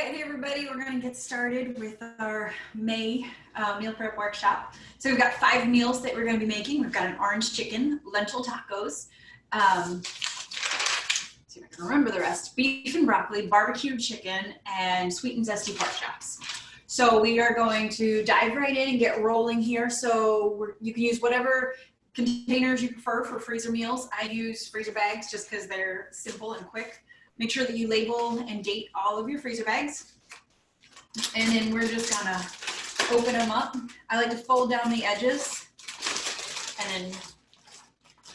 right, hey everybody, we're going to get started with our May meal prep workshop. So we've got 5 meals that we're going to be making. We've got an orange chicken, lentil tacos, see if I can remember the rest, beef and broccoli, barbecue chicken, and sweet and zesty pork chops. So we are going to dive right in and get rolling here. So you can use whatever containers you prefer for freezer meals. I use freezer bags just because they're simple and quick. Make sure that you label and date all of your freezer bags. And then we're just gonna open them up. I like to fold down the edges and then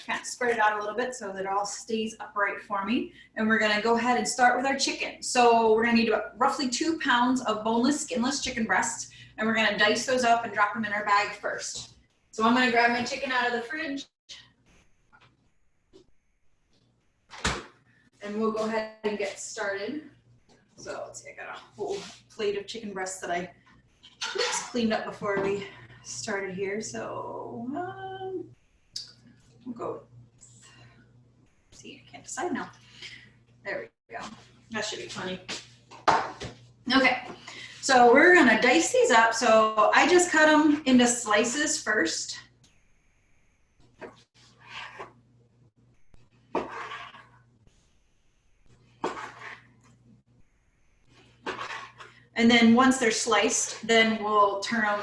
kind of spread it out a little bit so that it all stays upright for me. And we're gonna go ahead and start with our chicken. So we're gonna need about roughly 2 pounds of boneless, skinless chicken breasts. And we're gonna dice those up and drop them in our bag first. So I'm gonna grab my chicken out of the fridge. And we'll go ahead and get started. So let's see, I got a whole plate of chicken breasts that I just cleaned up before we started here. So we'll go with, see, I can't decide now. There we go. That should be funny. Okay, so we're gonna dice these up. So I just cut them into slices first. And then once they're sliced, then we'll turn them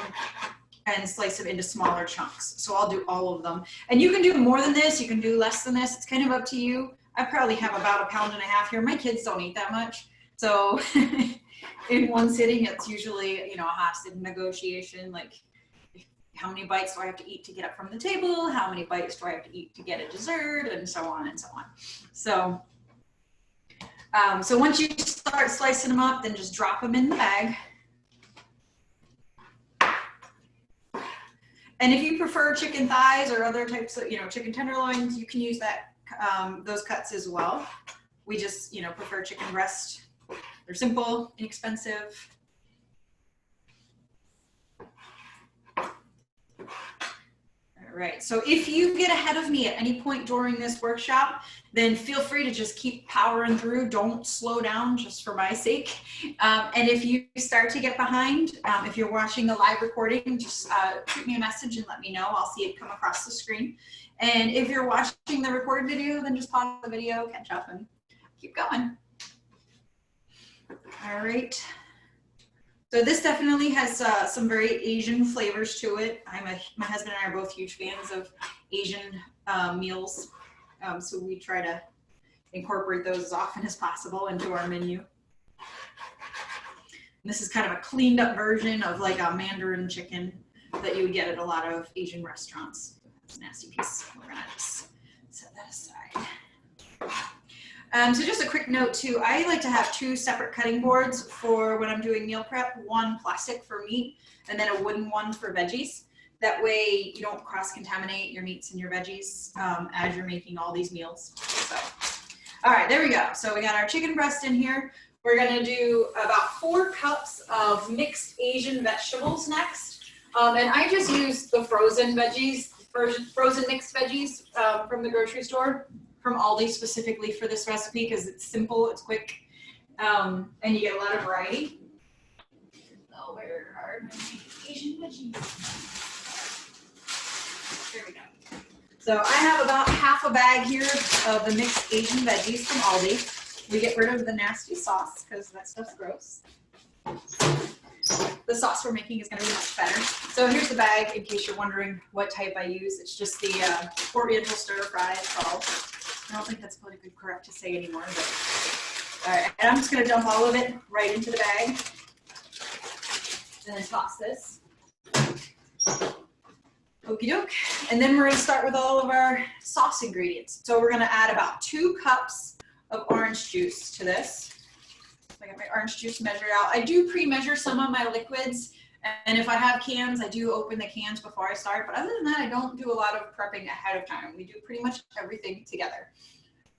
and slice them into smaller chunks. So I'll do all of them. And you can do more than this, you can do less than this. It's kind of up to you. I probably have about 1.5 pounds here. My kids don't eat that much. So in one sitting, it's usually, you know, a hostage negotiation. Like, how many bites do I have to eat to get up from the table? How many bites do I have to eat to get a dessert? And so on and so on. So once you start slicing them up, then just drop them in the bag. And if you prefer chicken thighs or other types of, you know, chicken tenderloins, you can use that, those cuts as well. We just, you know, prefer chicken breast. They're simple, inexpensive. All right, so if you get ahead of me at any point during this workshop, then feel free to just keep powering through. Don't slow down, just for my sake. And if you start to get behind, if you're watching the live recording, just shoot me a message and let me know. I'll see it come across the screen. And if you're watching the recorded video, then just pause the video, catch up, and keep going. All right. So this definitely has some very Asian flavors to it. My husband and I are both huge fans of Asian meals. So we try to incorporate those as often as possible into our menu. And this is kind of a cleaned up version of like a Mandarin chicken that you would get at a lot of Asian restaurants. That's a nasty piece. We're gonna just set that aside. So just a quick note too, I like to have 2 separate cutting boards for when I'm doing meal prep, one plastic for meat and then a wooden one for veggies. That way you don't cross-contaminate your meats and your veggies as you're making all these meals. So, all right, there we go. So we got our chicken breast in here. We're gonna do about 4 cups of mixed Asian vegetables next. And I just use the frozen veggies, frozen mixed veggies from the grocery store, from Aldi specifically for this recipe because it's simple, it's quick, and you get a lot of variety. Oh, very hard. Asian veggies. There we go. So I have about half a bag here of the mixed Asian veggies from Aldi. We get rid of the nasty sauce because that stuff's gross. The sauce we're making is going to be much better. So here's the bag in case you're wondering what type I use. It's just the Oriental stir fry, it's called. I don't think that's politically correct to say anymore, but all right. And I'm just going to dump all of it right into the bag and then toss this. Okie doke. And then we're going to start with all of our sauce ingredients. So we're going to add about 2 cups of orange juice to this. I got my orange juice measured out. I do pre-measure some of my liquids. And if I have cans, I do open the cans before I start. But other than that, I don't do a lot of prepping ahead of time. We do pretty much everything together.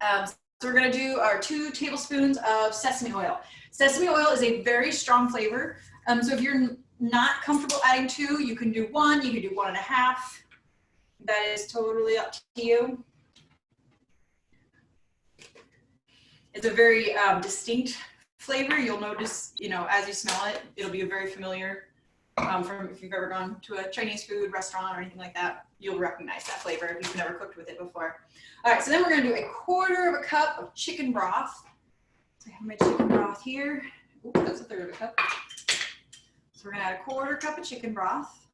So we're going to do our 2 tablespoons of sesame oil. Sesame oil is a very strong flavor. So if you're not comfortable adding 2, you can do 1, you can do 1.5. That is totally up to you. It's a very distinct flavor, you'll notice, you know, as you smell it, it'll be very familiar. From if you've ever gone to a Chinese food restaurant or anything like that, you'll recognize that flavor if you've never cooked with it before. All right, so then we're gonna do 1/4 cup of chicken broth. So I have my chicken broth here. Ooh, that's 1/3 cup. So we're gonna add 1/4 cup of chicken broth.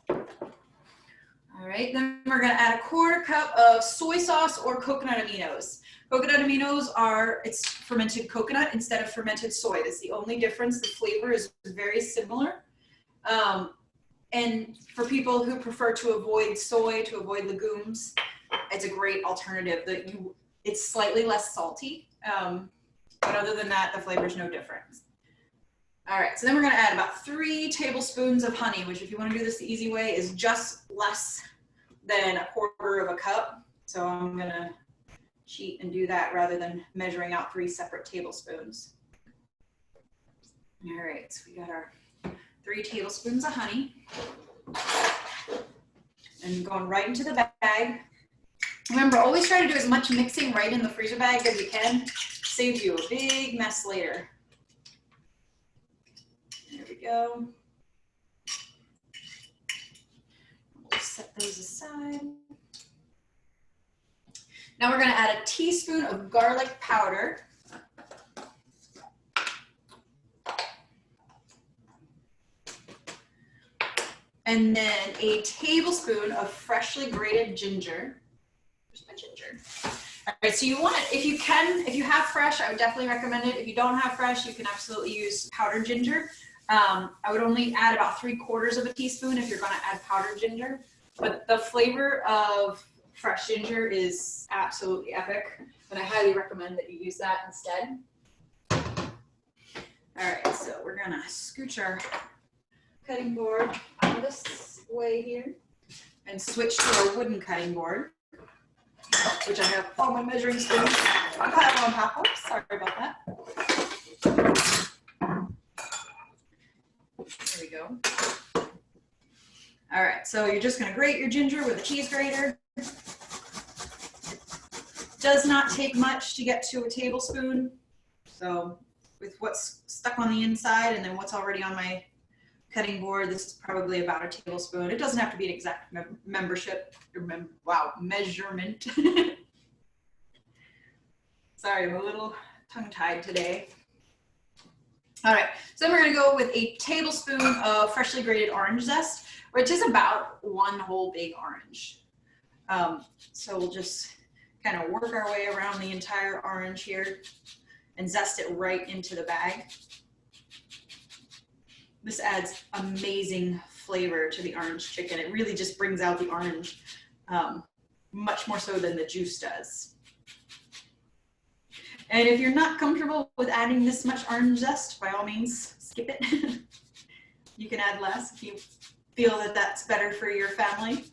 All right, then we're gonna add 1/4 cup of soy sauce or coconut aminos. Coconut aminos are, it's fermented coconut instead of fermented soy. That's the only difference. The flavor is very similar. And for people who prefer to avoid soy, to avoid legumes, it's a great alternative. It's slightly less salty, but other than that, the flavor is no different. All right, so then we're gonna add about 3 tablespoons of honey, which if you wanna do this the easy way is just less than 1/4 cup. So I'm gonna cheat and do that rather than measuring out 3 separate tablespoons. All right, so we got our 3 tablespoons of honey and going right into the bag. Remember, always try to do as much mixing right in the freezer bag as you can. Saves you a big mess later. There we go. We'll set those aside. Now we're gonna add a teaspoon of garlic powder. And then a tablespoon of freshly grated ginger. Where's my ginger? All right, so you want it, if you have fresh, I would definitely recommend it. If you don't have fresh, you can absolutely use powdered ginger. I would only add about 3/4 of a teaspoon if you're gonna add powdered ginger. But the flavor of fresh ginger is absolutely epic, and I highly recommend that you use that instead. All right, so we're gonna scooch our cutting board out of this way here and switch to our wooden cutting board, which I have all my measuring spoons on top of. Sorry about that. There we go. All right, so you're just gonna grate your ginger with a cheese grater. Does not take much to get to a tablespoon. So with what's stuck on the inside and then what's already on my cutting board, this is probably about a tablespoon. It doesn't have to be an exact measurement. Sorry, I'm a little tongue-tied today. All right, so then we're gonna go with a tablespoon of freshly grated orange zest, which is about 1 whole big orange. So we'll just kind of work our way around the entire orange here and zest it right into the bag. This adds amazing flavor to the orange chicken. It really just brings out the orange much more so than the juice does. And if you're not comfortable with adding this much orange zest, by all means, skip it. You can add less if you feel that that's better for your family.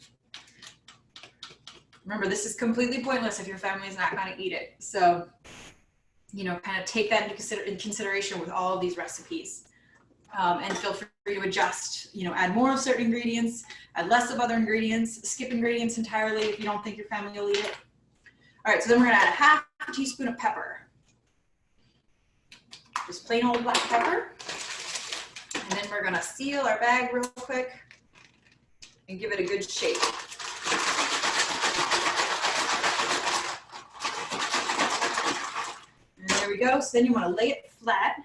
Remember, this is completely pointless if your family is not going to eat it. So, you know, kind of take that into consideration with all of these recipes. And feel free to adjust, you know, add more of certain ingredients, add less of other ingredients, skip ingredients entirely if you don't think your family will eat it. All right, so then we're gonna add a 1/2 teaspoon of pepper. Just plain old black pepper. And then we're gonna seal our bag real quick and give it a good shake. And there we go. So then you wanna lay it flat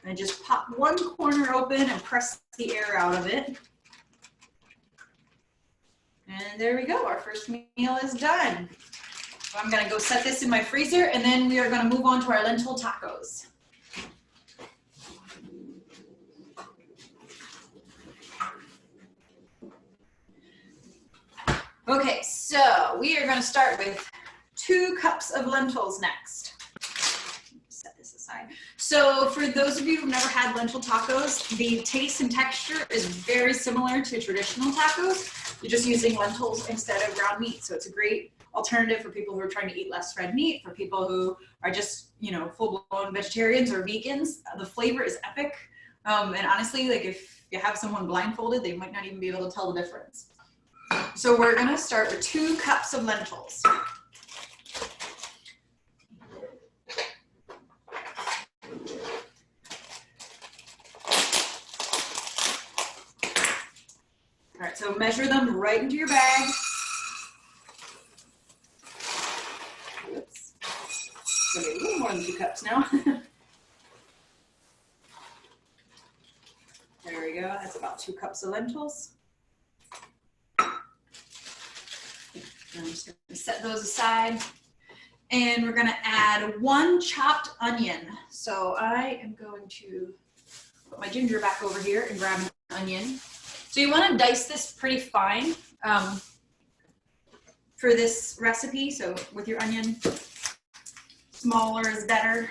and just pop one corner open and press the air out of it. And there we go, our first meal is done. So I'm gonna go set this in my freezer and then we are gonna move on to our lentil tacos. Okay, so we are gonna start with 2 cups of lentils next. Set this aside. So for those of you who've never had lentil tacos, the taste and texture is very similar to traditional tacos. You're just using lentils instead of ground meat. So it's a great alternative for people who are trying to eat less red meat, for people who are just, you know, full-blown vegetarians or vegans. The flavor is epic. And honestly, like if you have someone blindfolded, they might not even be able to tell the difference. So we're gonna start with 2 cups of lentils. measure them right into your bag. Oops. It's gonna be a little more than 2 cups now. There we go, that's about 2 cups of lentils. I'm just going to set those aside. And we're going to add 1 chopped onion. So I am going to put my ginger back over here and grab an onion. So you want to dice this pretty fine for this recipe. So with your onion, smaller is better.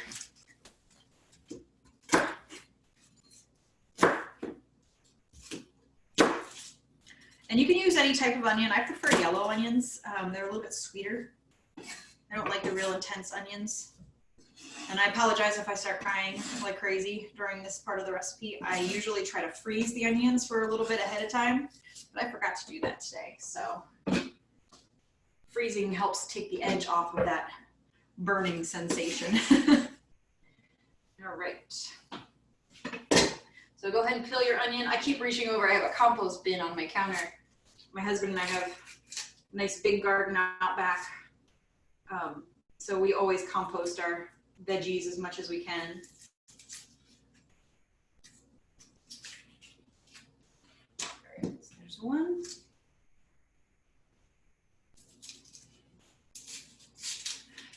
And you can use any type of onion. I prefer yellow onions. They're a little bit sweeter. I don't like the real intense onions. And I apologize if I start crying like crazy during this part of the recipe. I usually try to freeze the onions for a little bit ahead of time, but I forgot to do that today. So freezing helps take the edge off of that burning sensation. All right. So go ahead and peel your onion. I keep reaching over. I have a compost bin on my counter. My husband and I have a nice big garden out back. So we always compost our veggies as much as we can. All right, so there's 1.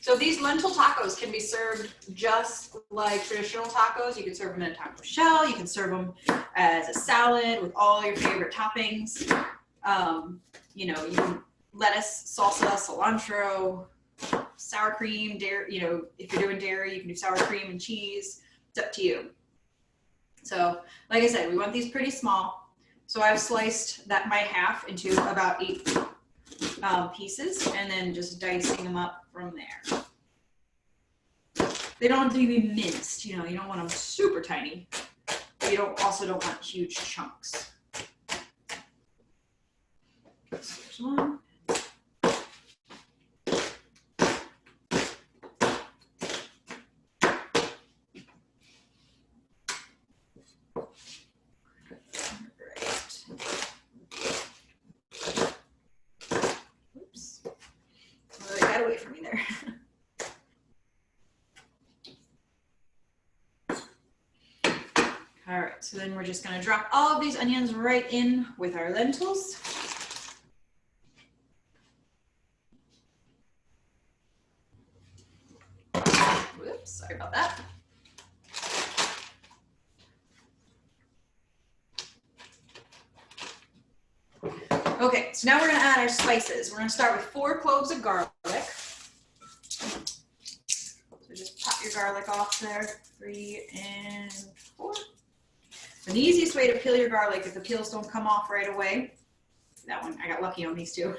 So these lentil tacos can be served just like traditional tacos. You can serve them in a taco shell. You can serve them as a salad with all your favorite toppings. You know, you can lettuce, salsa, cilantro, sour cream, dairy, you know, if you're doing dairy, you can do sour cream and cheese. It's up to you. So, like I said, we want these pretty small. So I've sliced that my half into about 8 pieces and then just dicing them up from there. They don't have to be minced, you know, you don't want them super tiny, but you also don't want huge chunks. So there's 1. Away from me there. All right, so then we're just going to drop all of these onions right in with our lentils. Whoops, sorry about that. Okay, so now we're going to add our spices. We're going to start with 4 cloves of garlic. So just pop your garlic off there, 3 and 4. And the easiest way to peel your garlic, if the peels don't come off right away, that one, I got lucky on these 2,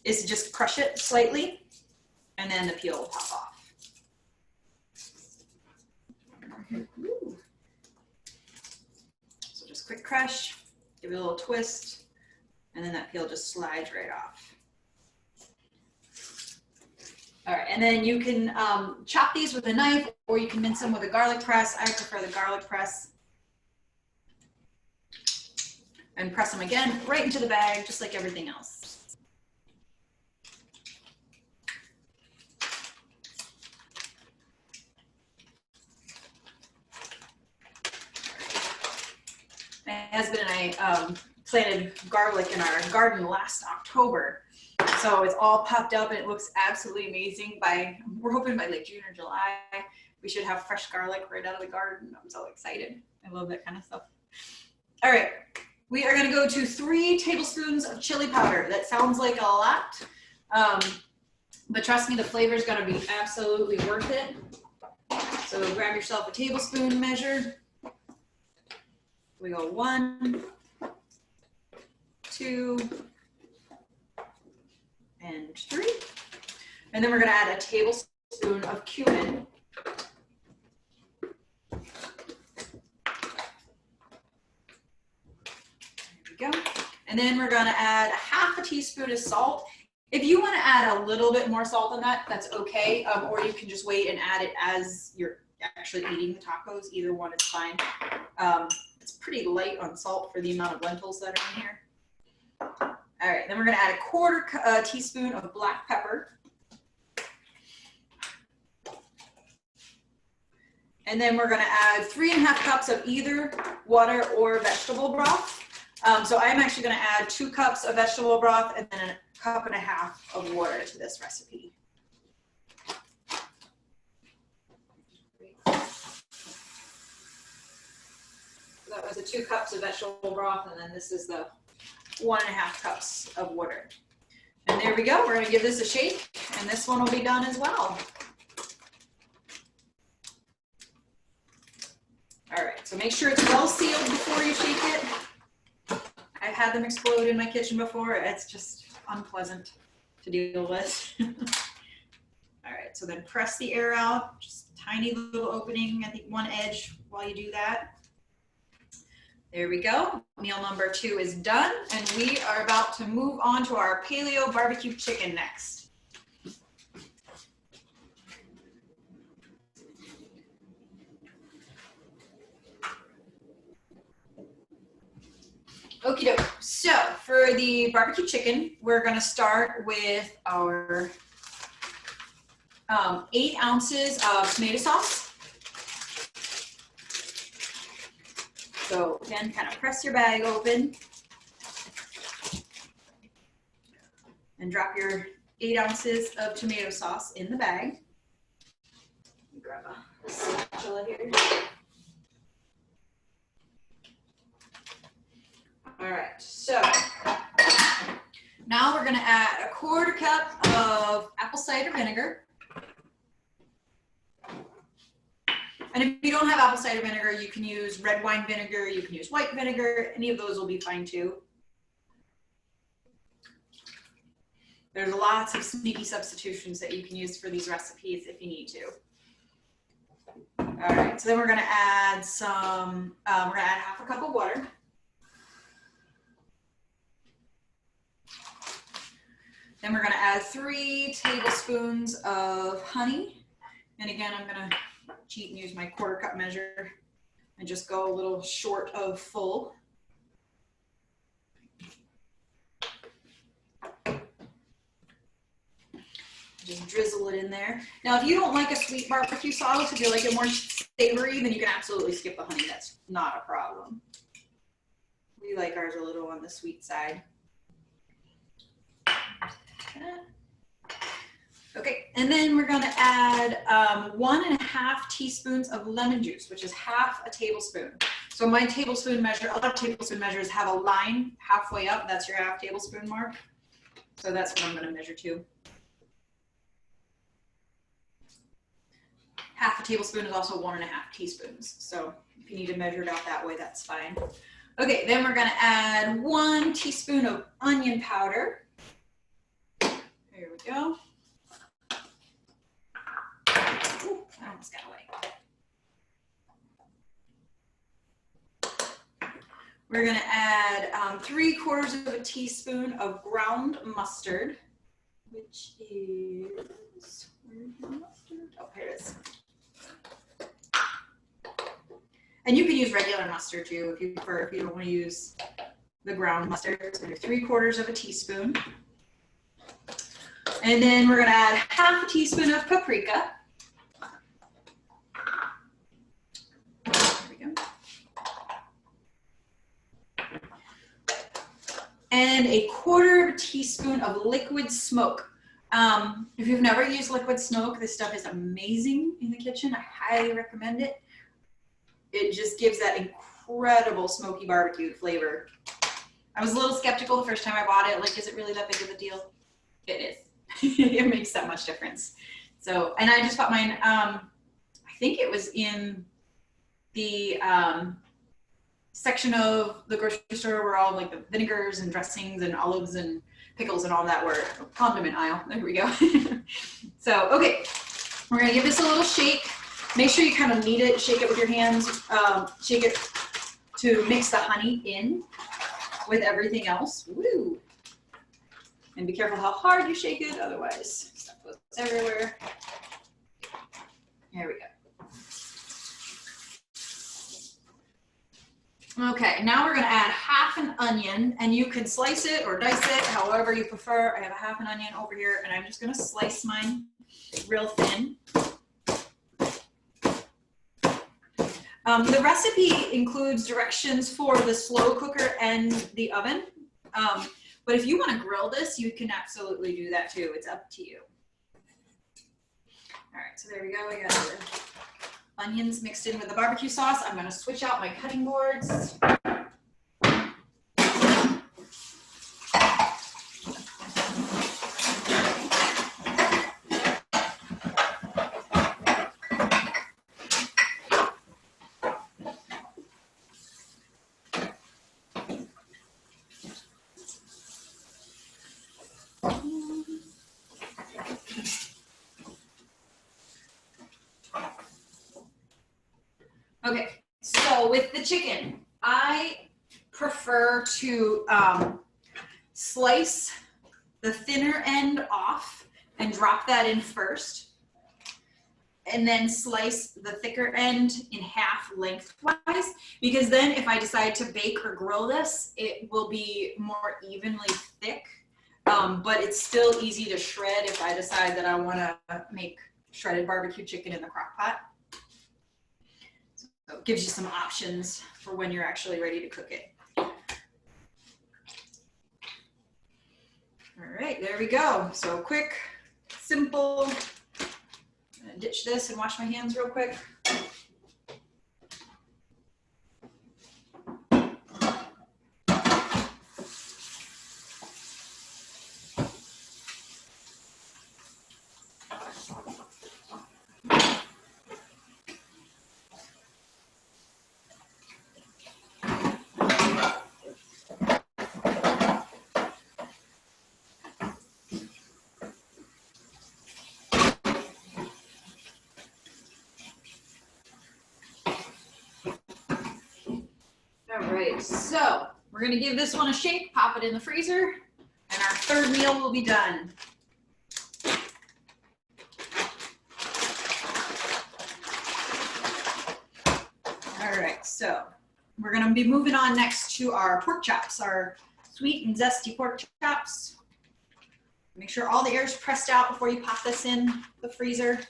is to just crush it slightly, and then the peel will pop off. Ooh. So just quick crush. Give it a little twist, and then that peel just slides right off. All right, and then you can chop these with a knife, or you can mince them with a garlic press. I prefer the garlic press. And press them again right into the bag, just like everything else. My husband and I planted garlic in our garden last October. So it's all popped up and it looks absolutely amazing. We're hoping by like June or July, we should have fresh garlic right out of the garden. I'm so excited. I love that kind of stuff. All right, we are gonna go to 3 tablespoons of chili powder. That sounds like a lot, but trust me, the flavor is gonna be absolutely worth it. So grab yourself a tablespoon measure. We go 1, 2, and 3. And then we're going to add a tablespoon of cumin. There we go. And then we're going to add 1/2 teaspoon of salt. If you want to add a little bit more salt than that, that's okay. Or you can just wait and add it as you're actually eating the tacos. Either one is fine. It's pretty light on salt for the amount of lentils that are in here. All right, then we're gonna add a quarter teaspoon of black pepper. And then we're gonna add 3½ cups of either water or vegetable broth. So I'm actually gonna add 2 cups of vegetable broth and then 1½ cups of water to this recipe. So that was the 2 cups of vegetable broth, and then this is the 1½ cups of water. And there we go, we're gonna give this a shake, and this one will be done as well. All right, so make sure it's well sealed before you shake it. I've had them explode in my kitchen before. It's just unpleasant to deal with. All right, so then press the air out, just tiny little opening at the one edge while you do that. There we go. Meal number 2 is done, and we are about to move on to our Paleo BBQ Chicken next. Okie doke. So for the barbecue chicken, we're gonna start with our 8 ounces of tomato sauce. So again, kind of press your bag open and drop your 8 ounces of tomato sauce in the bag. Grab a spatula here. All right, so now we're gonna add a 1/4 cup of apple cider vinegar. And if you don't have apple cider vinegar, you can use red wine vinegar, you can use white vinegar, any of those will be fine too. There's lots of sneaky substitutions that you can use for these recipes if you need to. All right, so then we're gonna add some, we're gonna add 1/2 cup of water. Then we're gonna add 3 tablespoons of honey. And again, I'm gonna cheat and use my 1/4 cup measure and just go a little short of full. Just drizzle it in there. Now, if you don't like a sweet barbecue sauce, if you like it more savory, then you can absolutely skip the honey. That's not a problem. We like ours a little on the sweet side. Okay, and then we're gonna add 1½ teaspoons of lemon juice, which is 1/2 tablespoon. So my tablespoon measure, a lot of tablespoon measures have a line halfway up. That's your 1/2 tablespoon mark. So that's what I'm gonna measure to. 1/2 tablespoon is also 1½ teaspoons. So if you need to measure it out that way, that's fine. Okay, then we're gonna add 1 teaspoon of onion powder. Here we go. Ooh, I almost got away. We're gonna add 3/4 teaspoon of ground mustard, which is, where's my mustard? Oh, here it is. And you can use regular mustard too if you prefer, if you don't want to use the ground mustard. So 3/4 teaspoon. And then we're gonna add 1/2 teaspoon of paprika. There we go. And 1/4 teaspoon of liquid smoke. If you've never used liquid smoke, this stuff is amazing in the kitchen. I highly recommend it. It just gives that incredible smoky barbecue flavor. I was a little skeptical the first time I bought it. Like, is it really that big of a deal? It is. It makes that much difference. So, and I just bought mine, I think it was in the section of the grocery store where all like the vinegars and dressings and olives and pickles and all that were, condiment aisle. There we go. So, okay, we're gonna give this a little shake. Make sure you kind of knead it, shake it with your hands, shake it to mix the honey in with everything else. Woo! And be careful how hard you shake it, otherwise stuff goes everywhere. Here we go. Okay, now we're gonna add half an onion, and you can slice it or dice it, however you prefer. I have a half an onion over here, and I'm just gonna slice mine real thin. The recipe includes directions for the slow cooker and the oven, but if you wanna grill this, you can absolutely do that too. It's up to you. All right, so there we go. We got the onions mixed in with the barbecue sauce. I'm gonna switch out my cutting boards. Okay, so with the chicken, I prefer to slice the thinner end off and drop that in first, and then slice the thicker end in half lengthwise, because then if I decide to bake or grill this, it will be more evenly thick, but it's still easy to shred if I decide that I want to make shredded barbecue chicken in the crock pot. So it gives you some options for when you're actually ready to cook it. All right, there we go. So quick, simple. I'm gonna ditch this and wash my hands real quick. All right, so we're gonna give this one a shake, pop it in the freezer, and our third meal will be done. All right, so we're gonna be moving on next to our pork chops, our sweet and zesty pork chops. Make sure all the air is pressed out before you pop this in the freezer.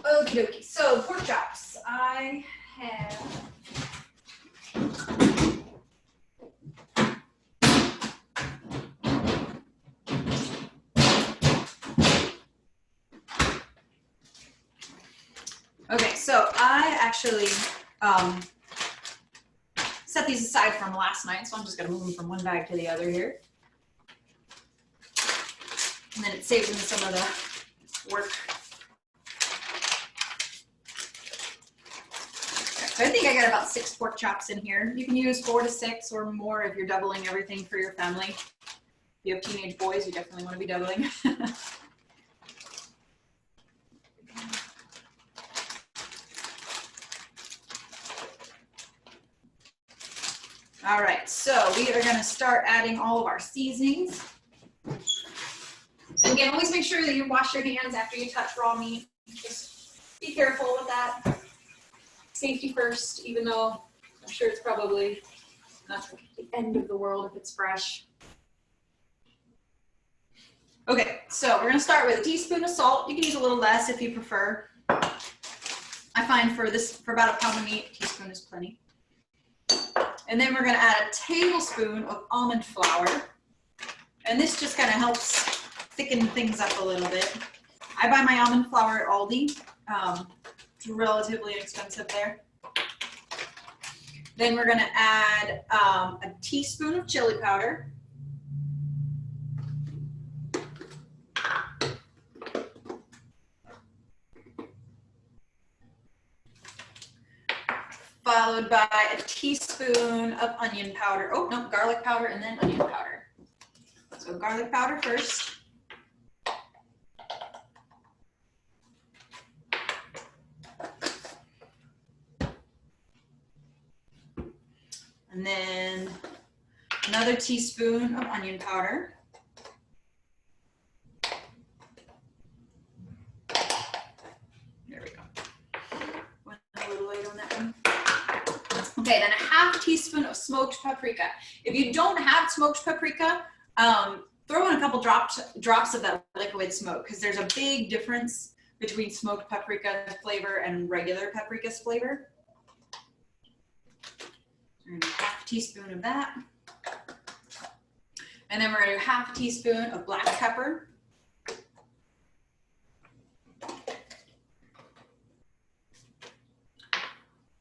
Okie dokie, so pork chops. I have okay, so I actually set these aside from last night, so I'm just gonna move them from one bag to the other here. And then it saves me some of the work. So I think I got about 6 pork chops in here. You can use 4 to 6 or more if you're doubling everything for your family. If you have teenage boys, you definitely want to be doubling. All right, so we are going to start adding all of our seasonings. And again, always make sure that you wash your hands after you touch raw meat. Just be careful with that. Safety first, even though I'm sure it's probably not the end of the world if it's fresh. Okay, so we're gonna start with a teaspoon of salt. You can use a little less if you prefer. I find for about a pound of meat, a teaspoon is plenty. And then we're gonna add a tablespoon of almond flour. And this just kind of helps thicken things up a little bit. I buy my almond flour at Aldi. It's relatively inexpensive there. Then we're gonna add a teaspoon of chili powder. Followed by a teaspoon of onion powder. Oh, no, garlic powder and then onion powder. So garlic powder first. And then Another teaspoon of onion powder. There we go. Went a little light on that one. Okay, then a half teaspoon of smoked paprika. If you don't have smoked paprika, throw in a couple drops of that liquid smoke, because there's a big difference between smoked paprika flavor and regular paprika's flavor. And a half teaspoon of that. And then we're going to do half teaspoon of black pepper.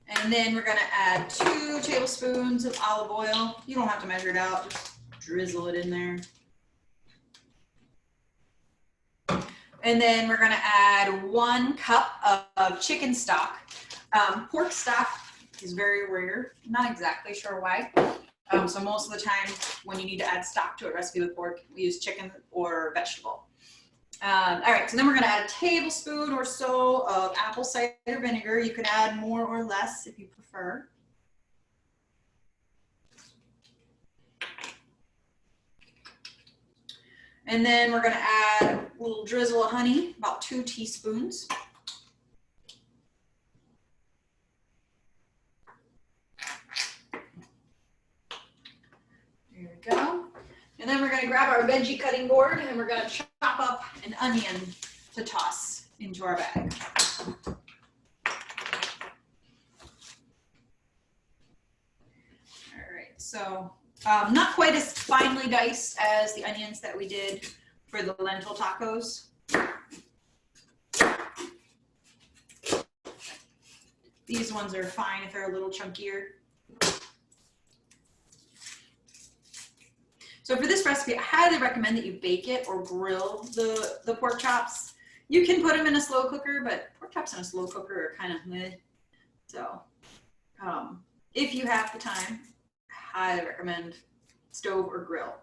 And then we're going to add 2 tablespoons of olive oil. You don't have to measure it out, just drizzle it in there. And then we're going to add 1 cup of chicken stock. Pork stock is very rare, not exactly sure why. So most of the time when you need to add stock to a recipe with pork, we use chicken or vegetable. All right, so then we're going to add a tablespoon or so of apple cider vinegar. You can add more or less if you prefer. And then we're going to add a little drizzle of honey, about 2 teaspoons. There we go. And then we're going to grab our veggie cutting board and we're going to chop up an onion to toss into our bag. All right, so not quite as finely diced as the onions that we did for the lentil tacos. These ones are fine if they're a little chunkier. So for this recipe, I highly recommend that you bake it or grill the pork chops. You can put them in a slow cooker, but pork chops in a slow cooker are kind of meh. So if you have the time, I highly recommend stove or grill.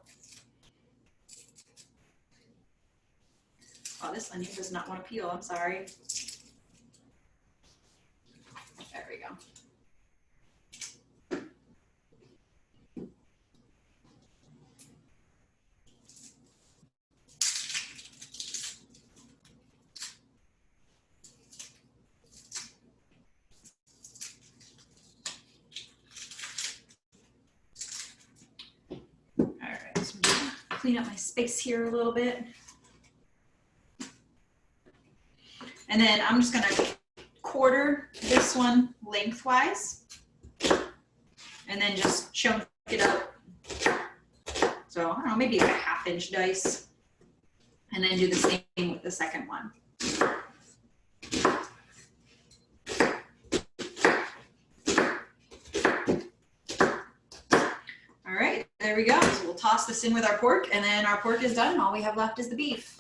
Oh, this onion does not want to peel, I'm sorry. There we go. Clean up my space here a little bit. And then I'm just gonna quarter this one lengthwise and then just chunk it up. So I don't know, maybe like a 1/2 inch dice. And then do the same with the second one. All right, there we go. So we'll toss this in with our pork, and then our pork is done. All we have left is the beef.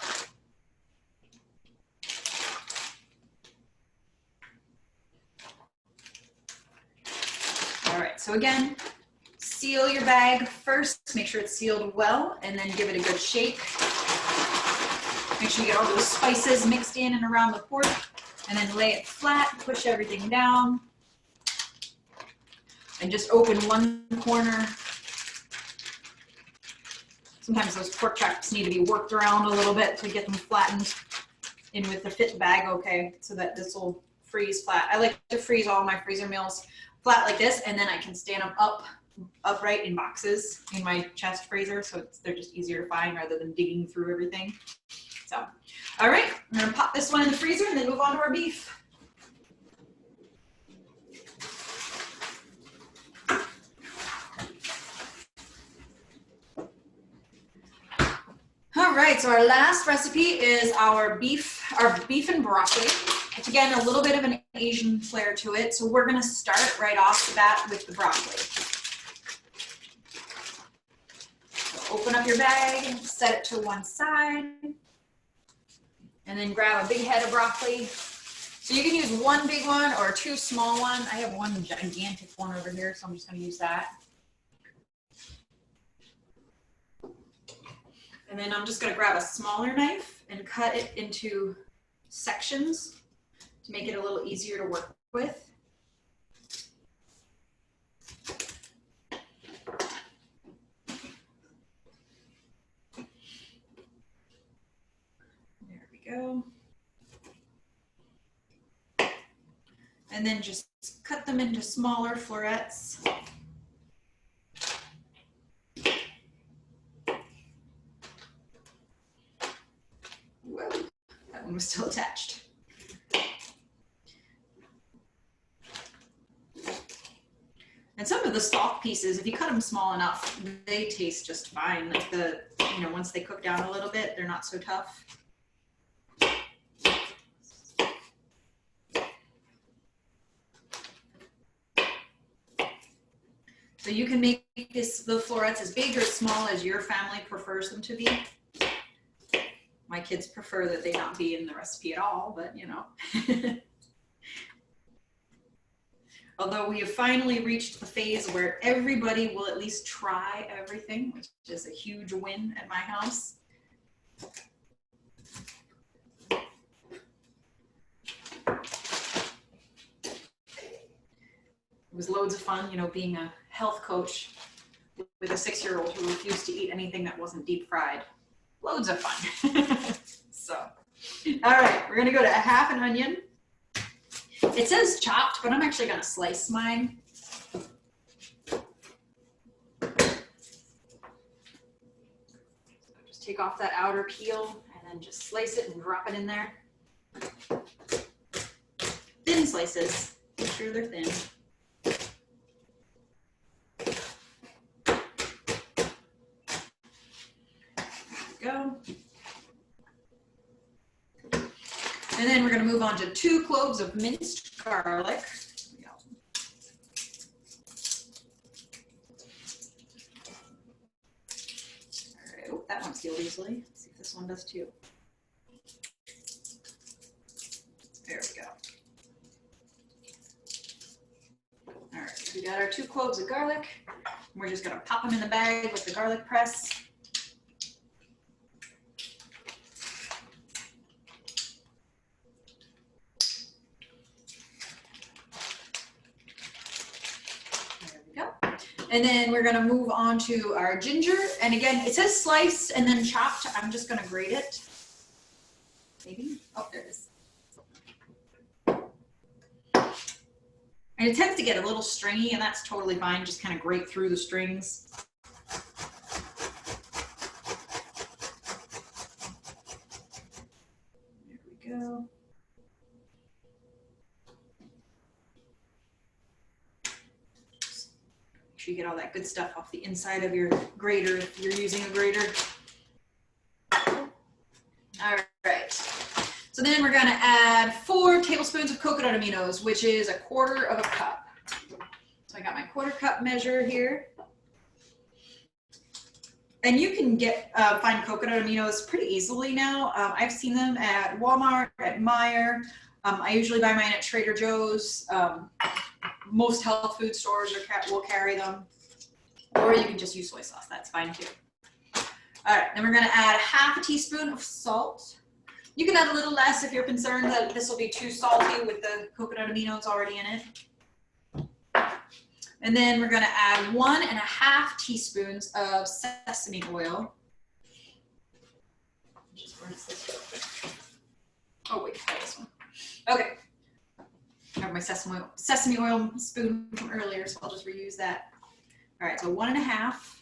All right, so again, seal your bag first. Make sure it's sealed well, and then give it a good shake. Make sure you get all those spices mixed in and around the pork, and then lay it flat, push everything down, and just open one corner. Sometimes those pork chops need to be worked around a little bit to get them flattened in with the fit bag, okay, so that this will freeze flat. I like to freeze all my freezer meals flat like this, and then I can stand them upright in boxes in my chest freezer, so they're just easier to find rather than digging through everything. So, all right, I'm gonna pop this one in the freezer and then move on to our beef. All right, so our last recipe is our beef and broccoli. It's again a little bit of an Asian flair to it, so we're gonna start right off the bat with the broccoli. So open up your bag, set it to one side, and then grab a big head of broccoli. So you can use one big one or 2 small ones. I have one gigantic one over here, so I'm just gonna use that. And then I'm just gonna grab a smaller knife and cut it into sections to make it a little easier to work with. go. And then just cut them into smaller florets. Whoa, that one was still attached. And some of the stalk pieces, if you cut them small enough, they taste just fine. Like once they cook down a little bit, they're not so tough. So you can make the florets as big or small as your family prefers them to be. My kids prefer that they not be in the recipe at all, but Although we have finally reached the phase where everybody will at least try everything, which is a huge win at my house. It was loads of fun, being a health coach with a 6-year-old who refused to eat anything that wasn't deep fried. Loads of fun. So, all right, we're gonna go to a half an onion. It says chopped, but I'm actually gonna slice mine. So just take off that outer peel and then just slice it and drop it in there. Thin slices, make sure they're thin. Go. And then we're going to move on to 2 cloves of minced garlic. All right, oh, that one sealed easily. Let's see if this one does too. There we go. All right, we got our 2 cloves of garlic. We're just going to pop them in the bag with the garlic press. And then we're gonna move on to our ginger. And again, it says sliced and then chopped. I'm just gonna grate it. Maybe, oh, there it is. And it tends to get a little stringy, and that's totally fine. Just kind of grate through the strings. There we go. Make sure you get all that good stuff off the inside of your grater if you're using a grater. All right. So then we're gonna add 4 tablespoons of coconut aminos, which is 1/4 cup. So I got my 1/4 cup measure here. And you can find coconut aminos pretty easily now. I've seen them at Walmart, at Meijer. I usually buy mine at Trader Joe's. Most health food stores will carry them. Or you can just use soy sauce, that's fine too. All right, then we're gonna add 1/2 teaspoon of salt. You can add a little less if you're concerned that this will be too salty with the coconut aminos already in it. And then we're gonna add 1½ teaspoons of sesame oil. Oh wait, try this one. Okay. I have my sesame oil spoon from earlier, so I'll just reuse that. All right, so 1½.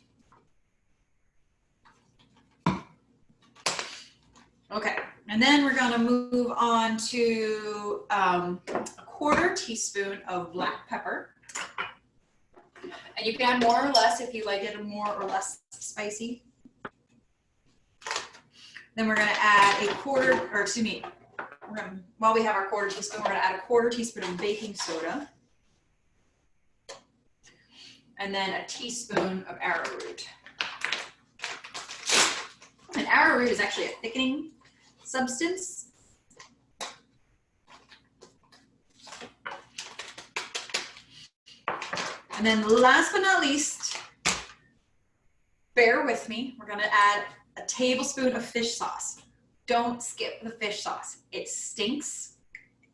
Okay, and then we're gonna move on to 1/4 teaspoon of black pepper. And you can add more or less if you like it more or less spicy. Then we're gonna add while we have our 1/4 teaspoon, we're gonna add 1/4 teaspoon of baking soda. And then a teaspoon of arrowroot. And arrowroot is actually a thickening substance. And then last but not least, bear with me, we're gonna add a tablespoon of fish sauce. Don't skip the fish sauce. It stinks,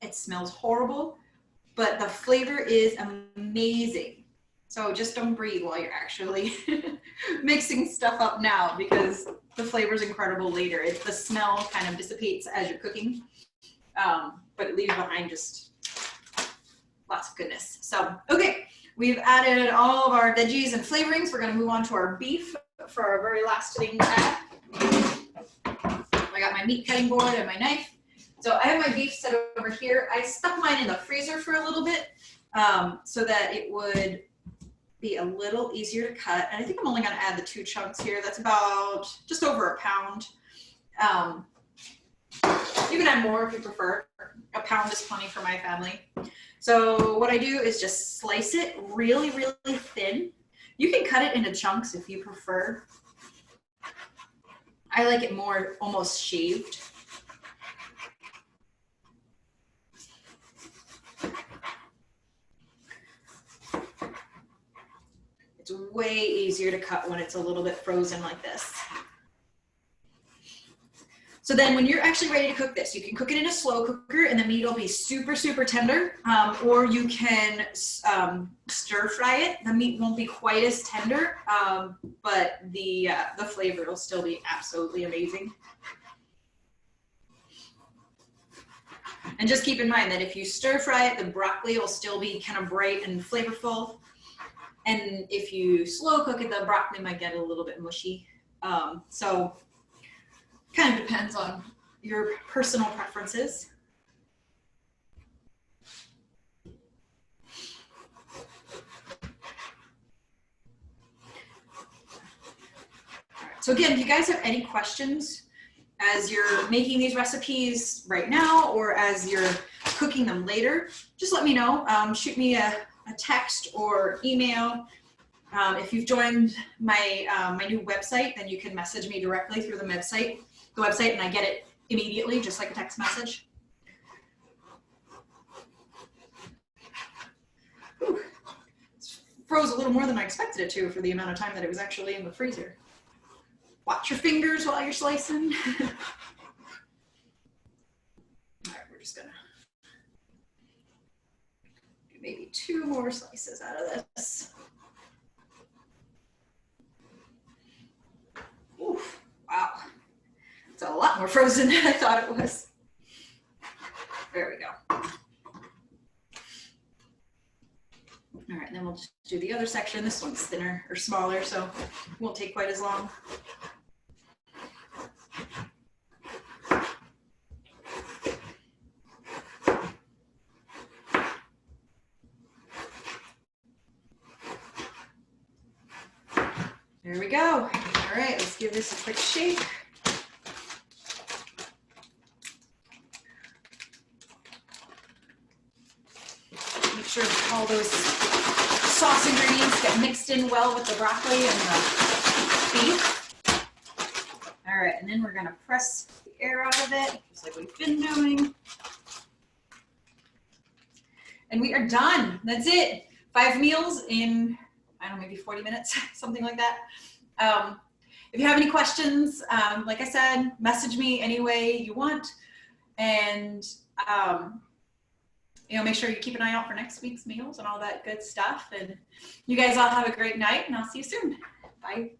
it smells horrible, but the flavor is amazing. So just don't breathe while you're actually mixing stuff up now, because the flavor is incredible later. The smell kind of dissipates as you're cooking, but it leaves behind just lots of goodness. So, okay, we've added all of our veggies and flavorings. We're gonna move on to our beef for our very last thing to add. I got my meat cutting board and my knife. So I have my beef set over here. I stuck mine in the freezer for a little bit so that it would be a little easier to cut. And I think I'm only gonna add the 2 chunks here. That's about just over a pound. You can add more if you prefer. A pound is plenty for my family. So what I do is just slice it really, really thin. You can cut it into chunks if you prefer. I like it more almost shaved. It's way easier to cut when it's a little bit frozen like this. So then when you're actually ready to cook this, you can cook it in a slow cooker and the meat will be super, super tender, or you can stir fry it. The meat won't be quite as tender, but the flavor will still be absolutely amazing. And just keep in mind that if you stir fry it, the broccoli will still be kind of bright and flavorful. And if you slow cook it, the broccoli might get a little bit mushy. So kind of depends on your personal preferences. All right. So again, if you guys have any questions as you're making these recipes right now or as you're cooking them later, just let me know. Shoot me a text or email. If you've joined my my new website, then you can message me directly through the website, and I get it immediately, just like a text message. Ooh, it froze a little more than I expected it to for the amount of time that it was actually in the freezer. Watch your fingers while you're slicing. All right, we're just gonna do maybe 2 more slices out of this. Oof, wow. It's a lot more frozen than I thought it was. There we go. All right, and then we'll just do the other section. This one's thinner or smaller, so it won't take quite as long. There we go. All right, let's give this a quick shake. Make sure all those sauce ingredients get mixed in well with the broccoli and the beef. All right, and then we're gonna press the air out of it, just like we've been doing. And we are done. That's it. 5 meals in, I don't know, maybe 40 minutes, something like that. If you have any questions, like I said, message me any way you want. And, you know, make sure you keep an eye out for next week's meals and all that good stuff. And you guys all have a great night, and I'll see you soon. Bye.